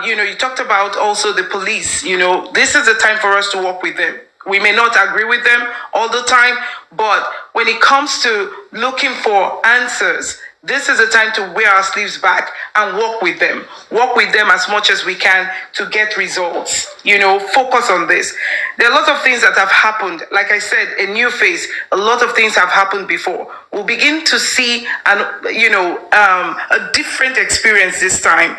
You talked about also the police. This is the time for us to work with them. We may not agree with them all the time, but when it comes to looking for answers, this is the time to wear our sleeves back and work with them. Work with them as much as we can to get results. Focus on this. There are a lot of things that have happened. Like I said, a new phase. A lot of things have happened before. We'll begin to see a different experience this time.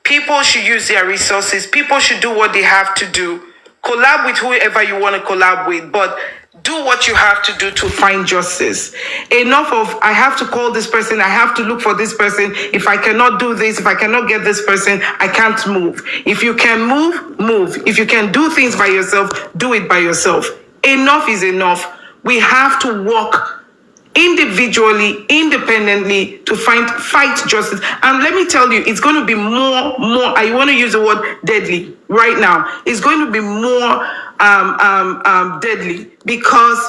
People should use their resources. People should do what they have to do. Collab with whoever you want to collab with, but do what you have to do to find justice. Enough of, I have to call this person, I have to look for this person. If I cannot do this, if I cannot get this person, I can't move. If you can move, move. If you can do things by yourself, do it by yourself. Enough is enough. We have to work individually, independently to fight justice. And let me tell you, it's going to be more, I want to use the word deadly right now. It's going to be more deadly, because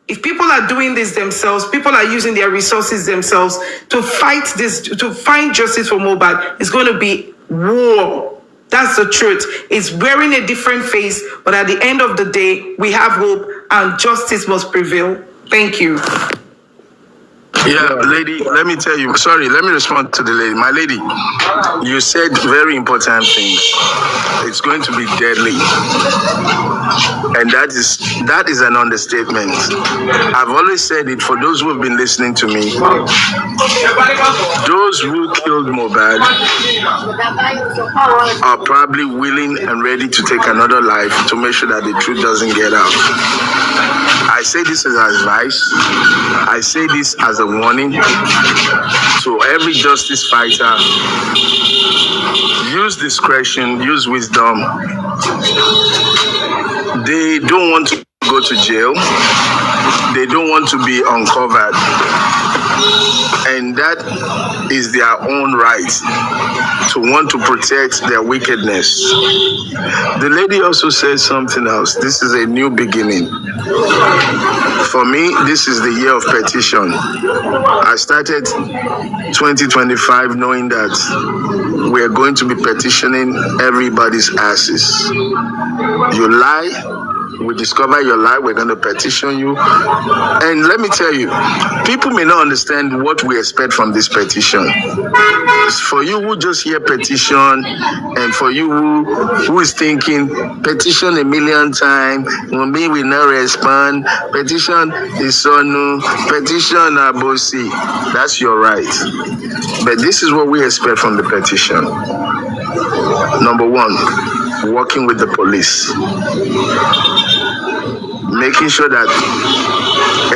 if people are doing this themselves, people are using their resources themselves to fight this, to find justice for Mohbad, it's going to be war. That's the truth. It's wearing a different face, but at the end of the day, we have hope and justice must prevail. Thank you. Yeah, lady, let me tell you, sorry, let me respond to the lady. My lady, you said very important things. It's going to be deadly. And that is an understatement. I've always said it for those who have been listening to me. Those who killed Mohbad are probably willing and ready to take another life to make sure that the truth doesn't get out. I say this as advice. I say this as a warning to every justice fighter. Use discretion, use wisdom. They don't want to go to jail. They don't want to be uncovered. And that is their own right to want to protect their wickedness. The lady also said something else. This is a new beginning. For me, this is the year of petition. I started 2025 knowing that we're going to be petitioning everybody's asses. You lie, we discover your lie, we're going to petition you. And let me tell you, people may not understand what we expect from this petition. For you who just hear petition, and for you who is thinking, petition a million times, Wunmi will not respond, petition is so new, petition abosi, that's your right. But this is what we expect from the petition. Number one, working with the police. Making sure that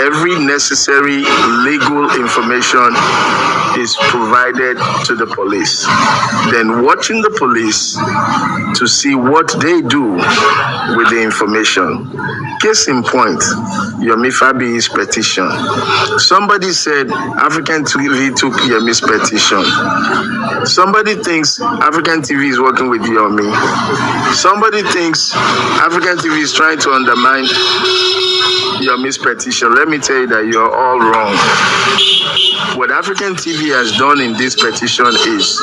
every necessary legal information is provided to the police. Then watching the police to see what they do with the information. Case in point, Yomi Fabi's petition. Somebody said African TV took Yomi's petition. Somebody thinks African TV is working with Yomi. Somebody thinks African TV is trying to undermine Yomi's petition. Let me tell you that you're all wrong. What African TV has done in this petition is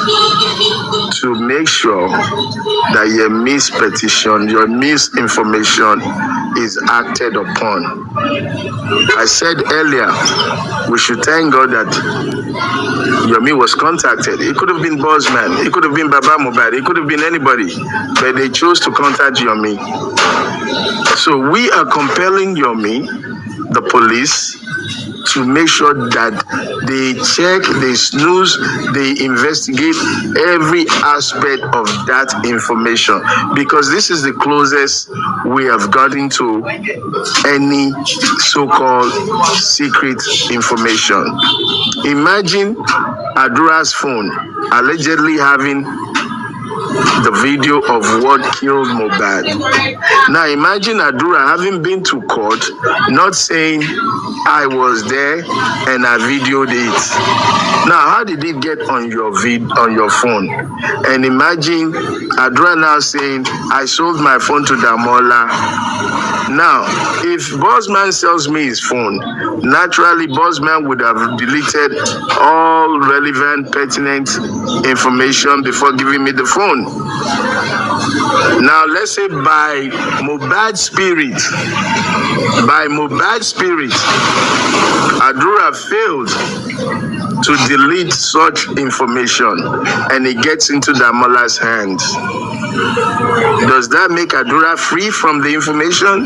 to make sure that Yomi's petition, your misinformation is acted upon. I said earlier, we should thank God that Yomi was contacted. It could have been Bossman, it could have been Baba Mohbad, it could have been anybody, but they chose to contact Yomi. So we are compelling Yomi, the police, to make sure that they check, they snooze, they investigate every aspect of that information, because this is the closest we have gotten to any so-called secret information. Imagine Adura's phone allegedly having the video of what killed Mohbad. Now imagine Adura having been to court, not saying I was there and I videoed it. Now how did it get on your phone? And imagine Adura now saying I sold my phone to Damola. Now, if Bossman sells me his phone, naturally Bossman would have deleted all relevant, pertinent information before giving me the phone. phone. Now, let's say by Mohbad spirit, Adura failed to delete such information and it gets into Damola's hands. Does that make Adura free from the information?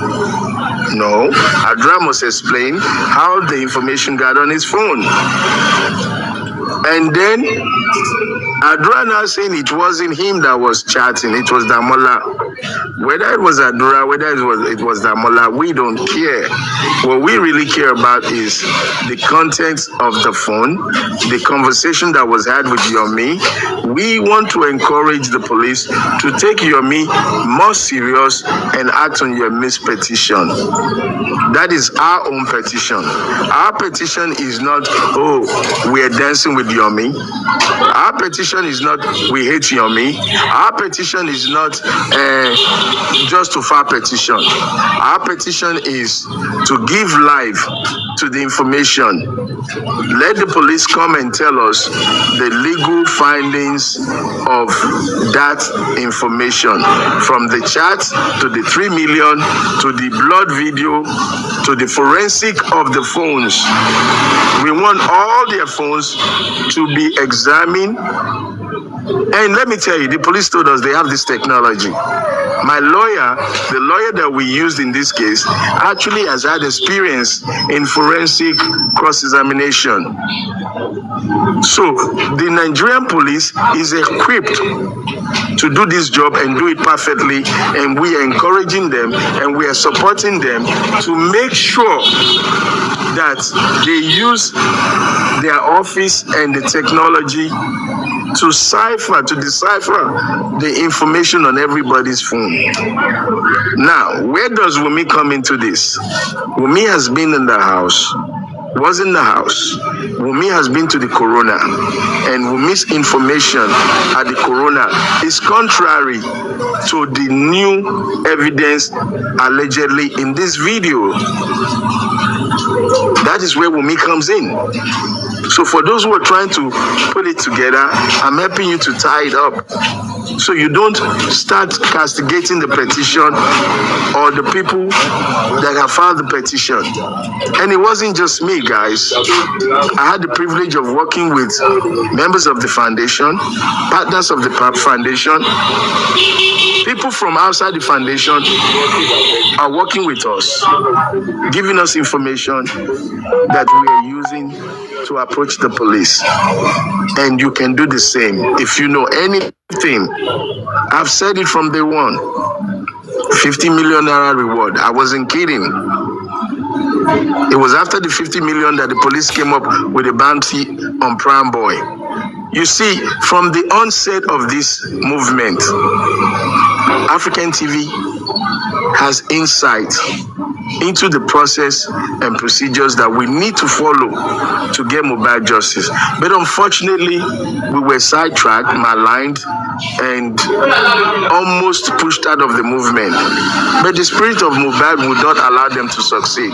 No. Adura must explain how the information got on his phone. And then Adura now saying it wasn't him that was chatting, it was Damola. Whether it was Adura, whether it was Damola, we don't care. What we really care about is the contents of the phone, the conversation that was had with Yomi. We want to encourage the police to take Yomi more serious and act on Yomi's petition. That is our own petition. Our petition is not, oh, we are dancing with Yomi. Our petition is not, we hate Yomi. Our petition is not just to file petition. Our petition is to give life to the information. Let the police come and tell us the legal findings of that information, from the chat to the 3 million to the blood video to the forensic of the phones. We want all their phones to be examined. And let me tell you, the police told us they have this technology. My lawyer, the lawyer that we used in this case, actually has had experience in forensic cross-examination. So the Nigerian police is equipped to do this job and do it perfectly, and we are encouraging them and we are supporting them to make sure that they use their office and the technology to decipher the information on everybody's phone. Now, where does Wunmi come into this? Wunmi has been in the house, was in the house. Wunmi has been to the corona, and Wunmi's information at the corona is contrary to the new evidence allegedly in this video. That is where Wunmi comes in. So for those who are trying to put it together, I'm helping you to tie it up, so you don't start castigating the petition or the people that have filed the petition. And it wasn't just me, guys. I had the privilege of working with members of the foundation, partners of the foundation. People from outside the foundation are working with us, giving us information that we are using to approach the police. And you can do the same. If you know anything, I've said it from day one, 50 million naira reward. I wasn't kidding. It was after the 50 million that the police came up with a bounty on Prime Boy. You see, from the onset of this movement, African TV has insight into the process and procedures that we need to follow to get Mohbad justice. But unfortunately, we were sidetracked, maligned, and almost pushed out of the movement. But the spirit of Mohbad would not allow them to succeed.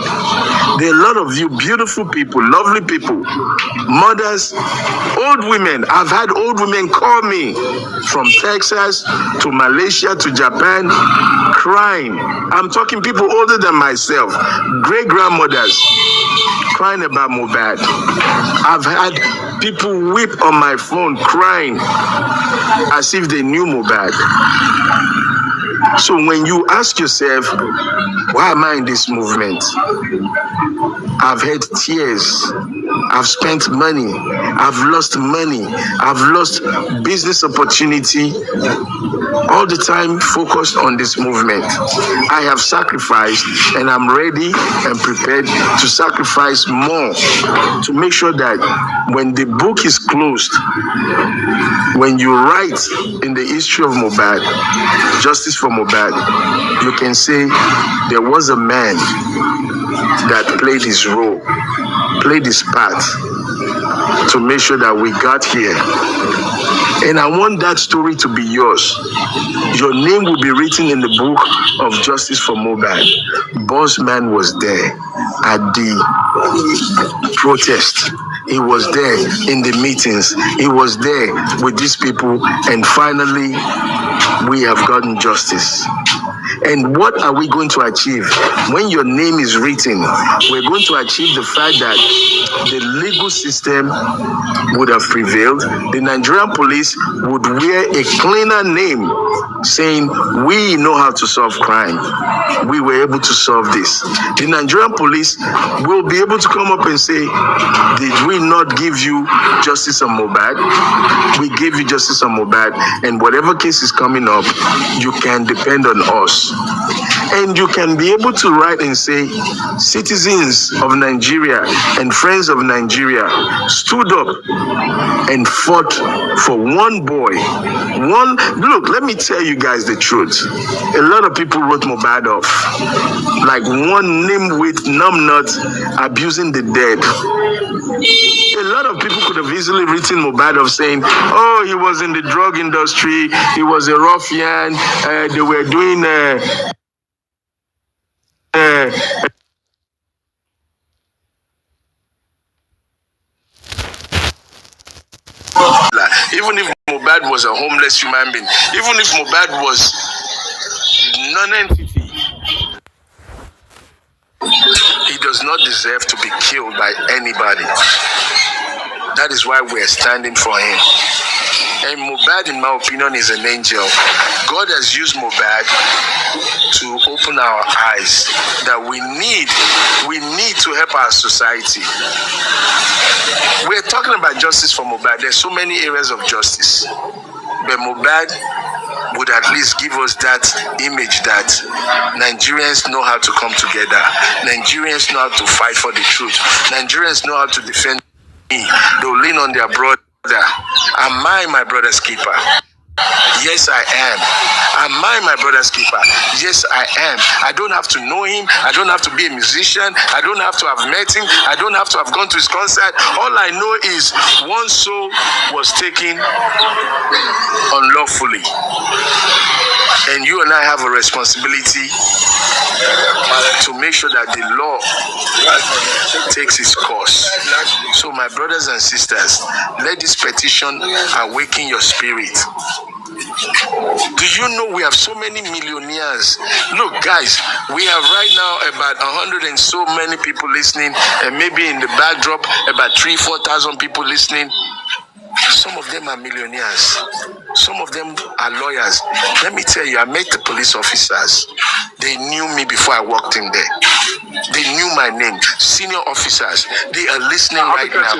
There are a lot of you beautiful people, lovely people, mothers, old women. I've had old women call me from Texas to Malaysia to Japan, crying. I'm talking people older than myself, great-grandmothers, crying about Mohbad. I've had people weep on my phone, crying as if they knew Mohbad. So when you ask yourself, why am I in this movement? I've had tears. I've spent money. I've lost money. I've lost business opportunity. All the time focused on this movement. I have sacrificed, and I'm ready and prepared to sacrifice more to make sure that when the book is closed, when you write in the history of Mohbad, justice for Mohbad, you can say there was a man that played his role, played his part to make sure that we got here. And I want that story to be yours. Your name will be written in the book of justice for Mohbad. Boss Man was there at the protest. He was there in the meetings. He was there with these people, and finally, we have gotten justice. And what are we going to achieve? When your name is written, we're going to achieve the fact that the legal system would have prevailed. The Nigerian police would wear a cleaner name saying, we know how to solve crime. We were able to solve this. The Nigerian police will be able to come up and say, did we not give you justice on Mohbad? We gave you justice on Mohbad, and whatever case is coming up, you can depend on us. And you can be able to write and say, citizens of Nigeria and friends of Nigeria stood up and fought for one boy. Look, let me tell you guys the truth. A lot of people wrote Mohbad off. Like one name-with numbnut abusing the dead. A lot of people could have easily written Mohbad off saying, oh, he was in the drug industry, he was a ruffian, they were doing even if Mohbad was a homeless human being, even if Mohbad was non-entity, he does not deserve to be killed by anybody. That is why we are standing for him. And Mohbad, in my opinion, is an angel. God has used Mohbad to open our eyes that we need to help our society. We're talking about justice for Mohbad. There's so many areas of justice. But Mohbad would at least give us that image that Nigerians know how to come together. Nigerians know how to fight for the truth. Nigerians know how to defend me. They'll lean on their brother. Am I my brother's keeper? Yes, I am. Am I my brother's keeper? Yes, I am. I don't have to know him. I don't have to be a musician. I don't have to have met him. I don't have to have gone to his concert. All I know is one soul was taken unlawfully. And you and I have a responsibility to make sure that the law takes its course. So my brothers and sisters, let this petition awaken your spirit. Do you know we have so many millionaires? Look, guys, we have right now about 100 and so many people listening, and maybe in the backdrop about 3,000-4,000 people listening. Some of them are millionaires. Some of them are lawyers. Let me tell you, I met the police officers. They knew me before I walked in there. They knew my name. Senior officers. They are listening right now.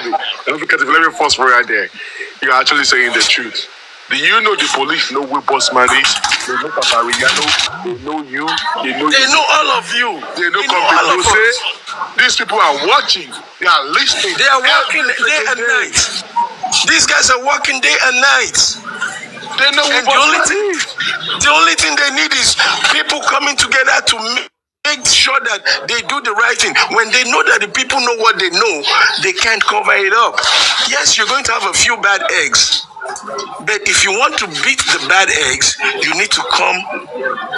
Let me first right there. You're actually saying the truth. Do you know the police know who boss man is? They know Papariano. They know you. They know all of you. They know all of us. These people are watching. They are listening. They are working day and night. These guys are working day and night. They know who boss man is. The only thing they need is people coming together to make sure that they do the right thing. When they know that the people know what they know, they can't cover it up. Yes, you're going to have a few bad eggs. But if you want to beat the bad eggs, you need to come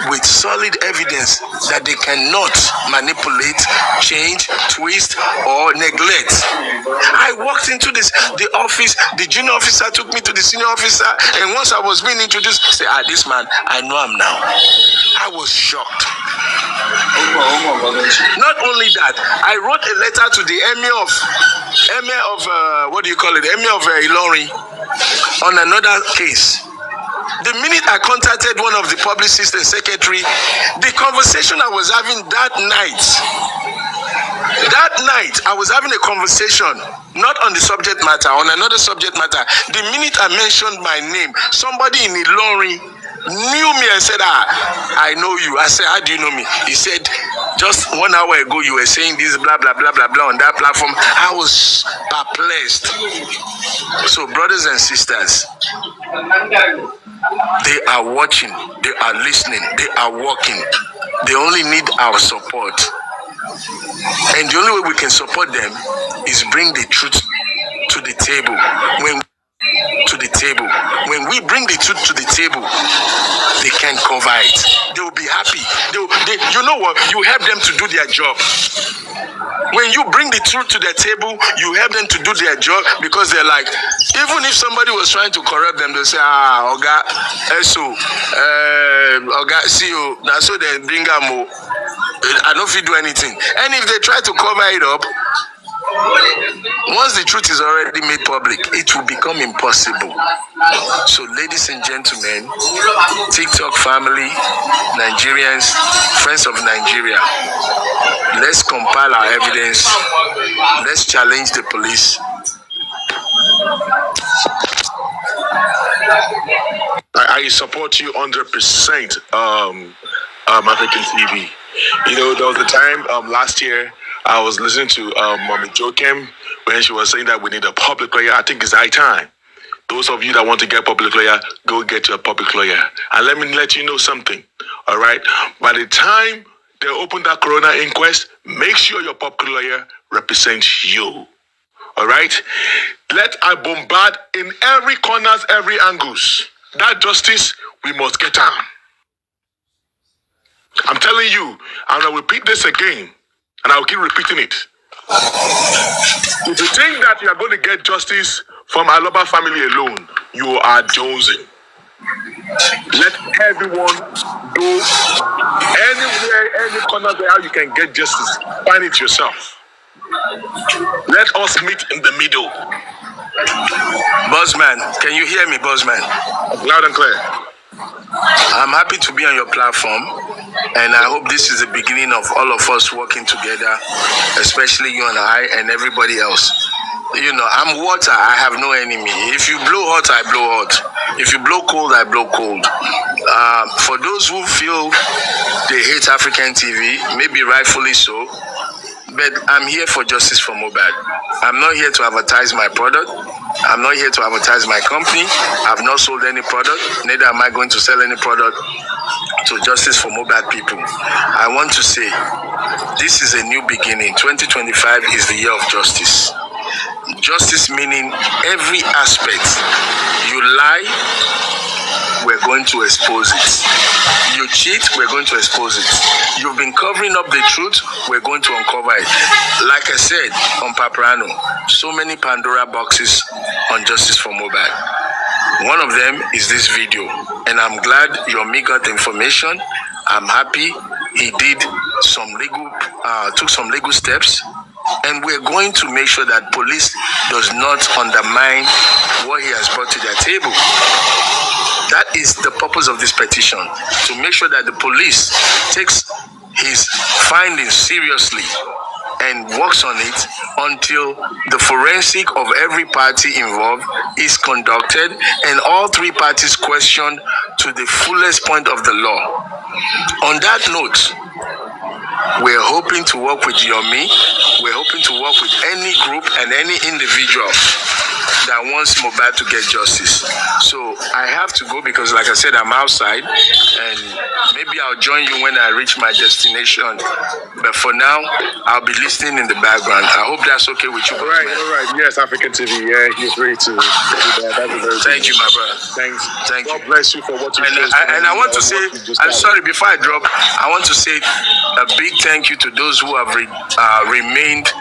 with solid evidence that they cannot manipulate, change, twist, or neglect. I walked into the office, the junior officer took me to the senior officer, and once I was being introduced, I said, this man, I know him now. I was shocked. Not only that, I wrote a letter to the emir of Ilorin on another case. The minute I contacted one of the publicists and secretary, the conversation I was having that night, I was having a conversation, not on the subject matter, on another subject matter. The minute I mentioned my name, somebody in Ilorin knew me and said, I know you. I said, how do you know me? He said, just 1 hour ago you were saying this blah blah blah blah blah on that platform. I was perplexed. So brothers and sisters, they are watching, they are listening, they are working. They only need our support. And the only way we can support them is bring the truth to the table. When we bring the truth to the table, they can cover it. They will be happy. You know what? You help them to do their job. When you bring the truth to the table, you help them to do their job, because they're like, even if somebody was trying to corrupt them, they say, Oga, SO, Oga, CEO, now so they bring them more. I don't feel do anything. And if they try to cover it up, once the truth is already made public, it will become impossible. So, ladies and gentlemen, TikTok family, Nigerians, friends of Nigeria, let's compile our evidence. Let's challenge the police. I support you 100%, African TV. You know, there was a time last year I was listening to Mommy Jokem when she was saying that we need a public lawyer. I think it's high time. Those of you that want to get a public lawyer, go get your public lawyer. And let me let you know something, all right? By the time they open that corona inquest, make sure your public lawyer represents you, all right? Let I bombard in every corners, every angles. That justice, we must get on. I'm telling you, and I'll repeat this again, and I'll keep repeating it. If you think that you are going to get justice from Aloba family alone, you are jonesing. Let everyone go anywhere, any corner there you can get justice. Find it yourself. Let us meet in the middle. Buzzman, can you hear me, Buzzman? Loud and clear. I'm happy to be on your platform, and I hope this is the beginning of all of us working together, especially you and I and everybody else. You know, I'm water, I have no enemy. If you blow hot, I blow hot. If you blow cold, I blow cold. For those who feel they hate African TV, maybe rightfully so, but I'm here for justice for Mohbad. I'm not here to advertise my product. I'm not here to advertise my company. I've not sold any product. Neither am I going to sell any product to justice for Mohbad people. I want to say, this is a new beginning. 2025 is the year of justice. Justice meaning every aspect. You lie, we're going to expose it. You cheat, we're going to expose it. You've been covering up the truth, we're going to uncover it. Like I said on Paparano, so many Pandora boxes on justice for Mohbad. One of them is this video, and I'm glad Yomi got the information. I'm happy he did some legal, took some legal steps. And we're going to make sure that police does not undermine what he has brought to their table. That is the purpose of this petition, to make sure that the police takes his findings seriously and works on it until the forensic of every party involved is conducted and all three parties questioned to the fullest point of the law. On that note, we're hoping to work with Yomi. We're hoping to work with any group and any individual that wants Mohbad to get justice. So I have to go because, like I said, I'm outside, and maybe I'll join you when I reach my destination. But for now, I'll be listening in the background. I hope that's okay with you. All right. Yes, African TV. Yeah, he's ready to do that. Thank you, my brother. Thanks. Thank you. God bless you for what you did. And I want to say, I'm sorry, before I drop, I want to say a big thank you to those who have remained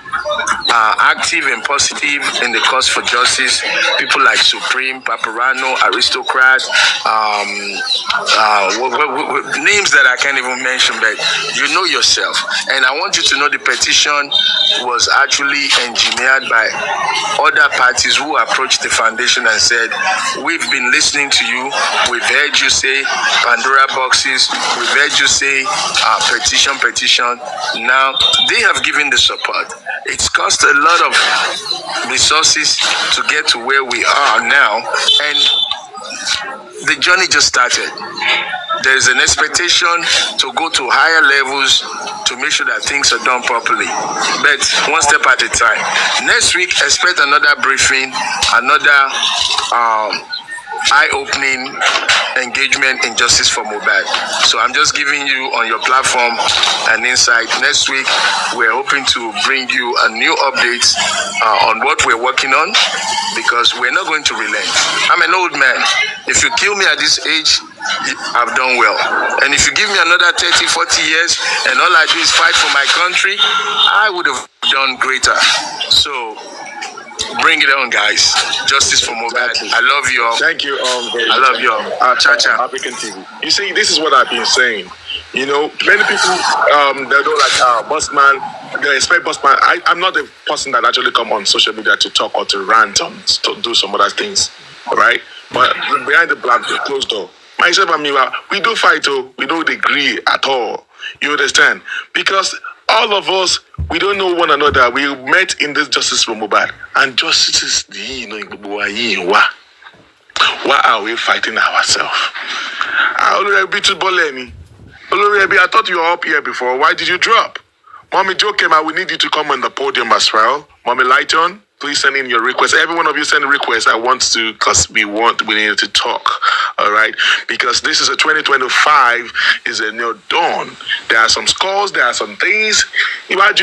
active and positive in the cause for justice. People like Supreme, Paparano, Aristocrat, names that I can't even mention, but you know yourself. And I want you to know the petition was actually engineered by other parties who approached the foundation and said, we've been listening to you, we've heard you say Pandora boxes, we've heard you say petition. Now, they have given the support. It's cost a lot of resources to get to where we are now, and the journey just started. There's an expectation to go to higher levels to make sure that things are done properly, but one step at a time. Next week, expect another briefing, another eye-opening engagement in justice for Mohbad. So I'm just giving you on your platform an insight. Next week, we're hoping to bring you a new update on what we're working on, because we're not going to relent. I'm an old man. If you kill me at this age, I've done well. And if you give me another 30, 40 years and all I do is fight for my country, I would have done greater. So bring it on, guys. Justice for Mohbad. I love you all. Thank you. I love you all. Cha-cha. African TV. You see, this is what I've been saying. You know, many people they don't like Bossman. They expect Bossman. I'm not a person that actually come on social media to talk or to rant on to do some other things, right? But behind the closed door, myself and Miwa, we do fight. We don't agree at all. You understand? Because all of us, we don't know one another. We met in this Justice for Mohbad, and justice, why are we fighting ourselves? I thought you were up here before. Why did you drop? Mommy Joe came out. We need you to come on the podium as well. Mommy Lighton, please send in your request. Every one of you send a request. I want to, because we need to talk. All right? Because this is a 2025, is a new dawn. There are some scores, there are some things. If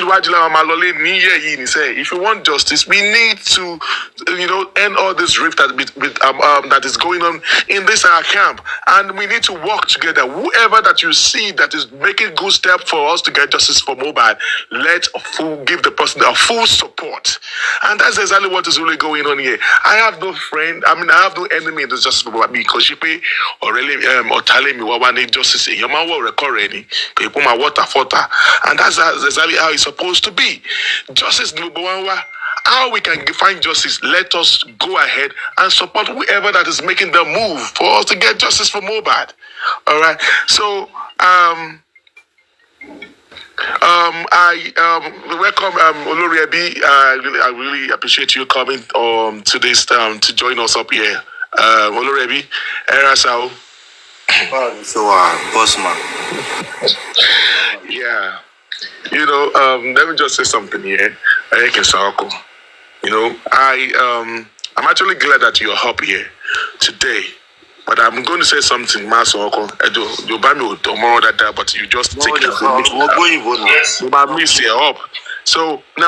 you want justice, we need to, end all this rift that is going on in this our camp. And we need to work together. Whoever that you see that is making good step for us to get justice for Mohbad, give the person a full support. And that's exactly what is really going on here. I have no friend, I have no enemy in this justice for Mohbad, because she pay or telling me what I need justice. Your man will record any people my water fodder. And that's exactly how it's supposed to be. Justice number one. How we can find justice, let us go ahead and support whoever that is making the move for us to get justice for Mohbad. All right. So I welcome Oloriebi. I really appreciate you coming to this to join us up here. Oloriebi, Erasao. So Bossman. Yeah. Let me just say something here. I'm actually glad that you're up here today. But I'm going to say something, Masoko. You buy me tomorrow that, but you just take it. You miss it up. So now.